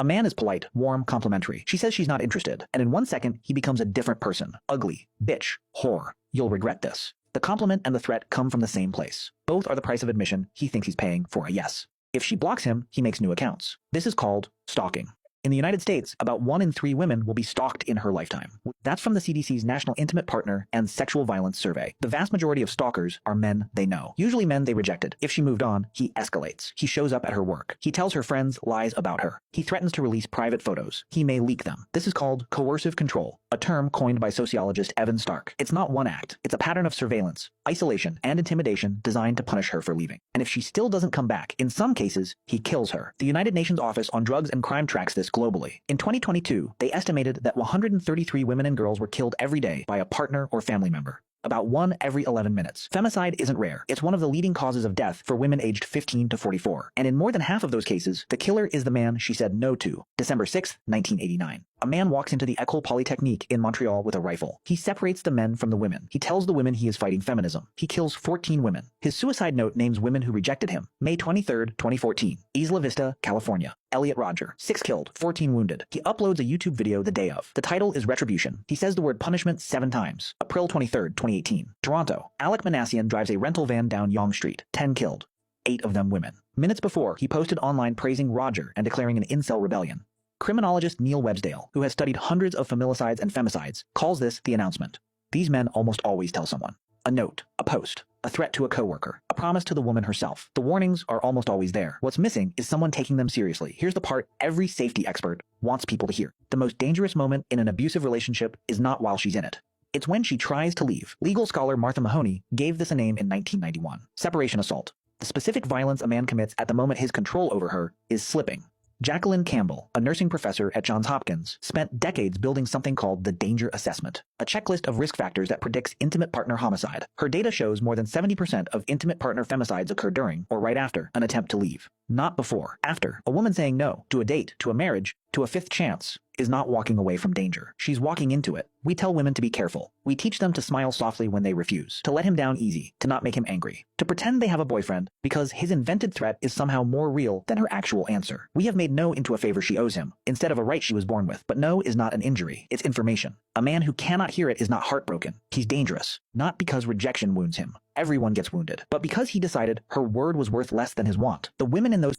A man is polite, warm, complimentary. She says she's not interested, and in 1 second, he becomes a different person. Ugly, bitch, whore. You'll regret this. The compliment and the threat come from the same place. Both are the price of admission he thinks he's paying for a yes. If she blocks him, he makes new accounts. This is called stalking. In the United States, about 1 in 3 women will be stalked in her lifetime. That's from the CDC's National Intimate Partner and Sexual Violence Survey. The vast majority of stalkers are men they know. Usually men they rejected. If she moved on, he escalates. He shows up at her work. He tells her friends lies about her. He threatens to release private photos. He may leak them. This is called coercive control, a term coined by sociologist Evan Stark. It's not one act. It's a pattern of surveillance, isolation, and intimidation designed to punish her for leaving. And if she still doesn't come back, in some cases, he kills her. The United Nations Office on Drugs and Crime tracks this globally. In 2022, they estimated that 133 women and girls were killed every day by a partner or family member. About 1 every 11 minutes. Femicide isn't rare. It's one of the leading causes of death for women aged 15 to 44. And in more than half of those cases, the killer is the man she said no to. December 6, 1989. A man walks into the École Polytechnique in Montreal with a rifle. He separates the men from the women. He tells the women he is fighting feminism. He kills 14 women. His suicide note names women who rejected him. May 23, 2014. Isla Vista, California. Elliot Rodger. 6 killed, 14 wounded. He uploads a YouTube video the day of. The title is Retribution. He says the word punishment 7 times. April 23, 2018. Toronto. Alec Manassian drives a rental van down Yonge Street. 10 killed. 8 of them women. Minutes before, he posted online praising Rodger and declaring an incel rebellion. Criminologist Neil Websdale, who has studied hundreds of familicides and femicides, calls this the announcement. These men almost always tell someone. A note, a post, a threat to a coworker, a promise to the woman herself. The warnings are almost always there. What's missing is someone taking them seriously. Here's the part every safety expert wants people to hear. The most dangerous moment in an abusive relationship is not while she's in it. It's when she tries to leave. Legal scholar Martha Mahoney gave this a name in 1991. Separation assault. The specific violence a man commits at the moment his control over her is slipping. Jacqueline Campbell, a nursing professor at Johns Hopkins, spent decades building something called the Danger Assessment, a checklist of risk factors that predicts intimate partner homicide. Her data shows more than 70% of intimate partner femicides occur during, or right after, an attempt to leave. Not before. After. A woman saying no to a date, to a marriage, to a 5th chance is not walking away from danger. She's walking into it. We tell women to be careful. We teach them to smile softly when they refuse, to let him down easy, to not make him angry, to pretend they have a boyfriend because his invented threat is somehow more real than her actual answer. We have made no into a favor she owes him, instead of a right she was born with. But no is not an injury. It's information. A man who cannot hear it is not heartbroken. He's dangerous. Not because rejection wounds him. Everyone gets wounded. But because he decided her word was worth less than his want. The women in those